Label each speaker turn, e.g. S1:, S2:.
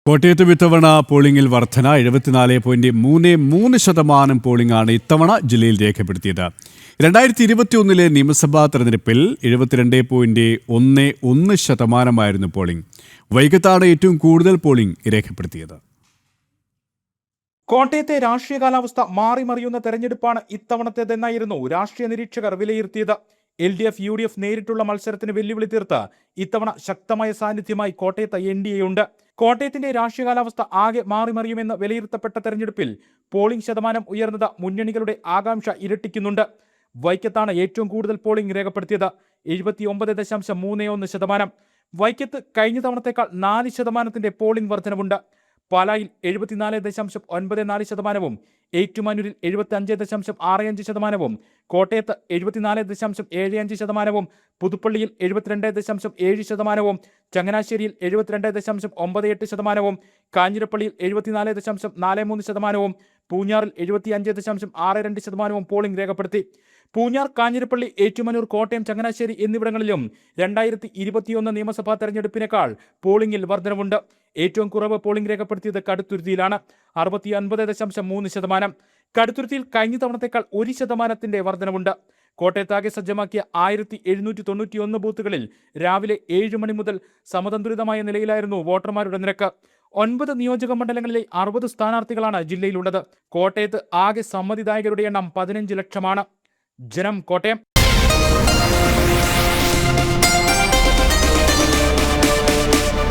S1: കോട്ടയത്ത് ഇത്തവണ പോളിംഗിൽ വർധന 74.33% പോളിംഗാണ് ഇത്തവണ ജില്ലയിൽ രേഖപ്പെടുത്തിയത്. 2021 നിയമസഭാ തെരഞ്ഞെടുപ്പിൽ 72.11% പോളിംഗ്. വൈക്കത്താണ് ഏറ്റവും കൂടുതൽ പോളിംഗ് രേഖപ്പെടുത്തിയത്.
S2: കോട്ടയത്തെ രാഷ്ട്രീയ കാലാവസ്ഥ മാറിമറിയുന്ന തെരഞ്ഞെടുപ്പാണ് ഇത്തവണത്തേതെന്നായിരുന്നു രാഷ്ട്രീയ നിരീക്ഷകർ വിലയിരുത്തിയത്. LDF UDF നേരിട്ടുള്ള മത്സരത്തിന് വെല്ലുവിളി തീർത്ത് ഇത്തവണ ശക്തമായ സാന്നിധ്യമായി കോട്ടയത്ത് NDA ഉണ്ട്. കോട്ടയത്തിന്റെ രാഷ്ട്രീയ കാലാവസ്ഥ ആകെ മാറിമറിയുമെന്ന് വിലയിരുത്തപ്പെട്ട തെരഞ്ഞെടുപ്പിൽ പോളിംഗ് ശതമാനം ഉയർന്നത് മുന്നണികളുടെ ആകാംക്ഷ ഇരട്ടിക്കുന്നുണ്ട്. വൈക്കത്താണ് ഏറ്റവും കൂടുതൽ പോളിംഗ് രേഖപ്പെടുത്തിയത്, 79.31%. വൈക്കത്ത് കഴിഞ്ഞ തവണത്തേക്കാൾ 4% പോളിംഗ് വർധനവുണ്ട്. പാലായിൽ 74.94%, ഏറ്റുമാനൂരിൽ 75.65%, കോട്ടയത്ത് 74.75%, പുതുപ്പള്ളിയിൽ 72.7%, ചങ്ങനാശ്ശേരിയിൽ 72.98%, കാഞ്ഞിരപ്പള്ളിയിൽ 74.43%, പൂഞ്ഞാറിൽ 75.62% പോളിംഗ് രേഖപ്പെടുത്തി. പൂഞ്ഞാർ, കാഞ്ഞിരപ്പള്ളി, ഏറ്റുമാനൂർ, കോട്ടയം, ചങ്ങനാശ്ശേരി എന്നിവിടങ്ങളിലും 2021 നിയമസഭാ തെരഞ്ഞെടുപ്പിനേക്കാൾ പോളിംഗിൽ വർധനവുണ്ട്. ഏറ്റവും കുറവ് പോളിംഗ് രേഖപ്പെടുത്തിയത് കടുത്തുരുത്തിയിലാണ്, 69.3%. കടുത്തുരുത്തിയിൽ കഴിഞ്ഞ തവണത്തേക്കാൾ 1% വർധനവുണ്ട്. കോട്ടയത്താകെ സജ്ജമാക്കിയ 1791 ബൂത്തുകളിൽ രാവിലെ 7 മണി മുതൽ സമതന്തുലിതമായ നിലയിലായിരുന്നു വോട്ടർമാരുടെ നിരക്ക്. 9 നിയോജക മണ്ഡലങ്ങളിലെ 60 സ്ഥാനാർത്ഥികളാണ് ജില്ലയിലുള്ളത്. കോട്ടയത്ത് ആകെ സമ്മതിദായകരുടെ എണ്ണം 15 ലക്ഷമാണ്. ജനം, കോട്ടയം.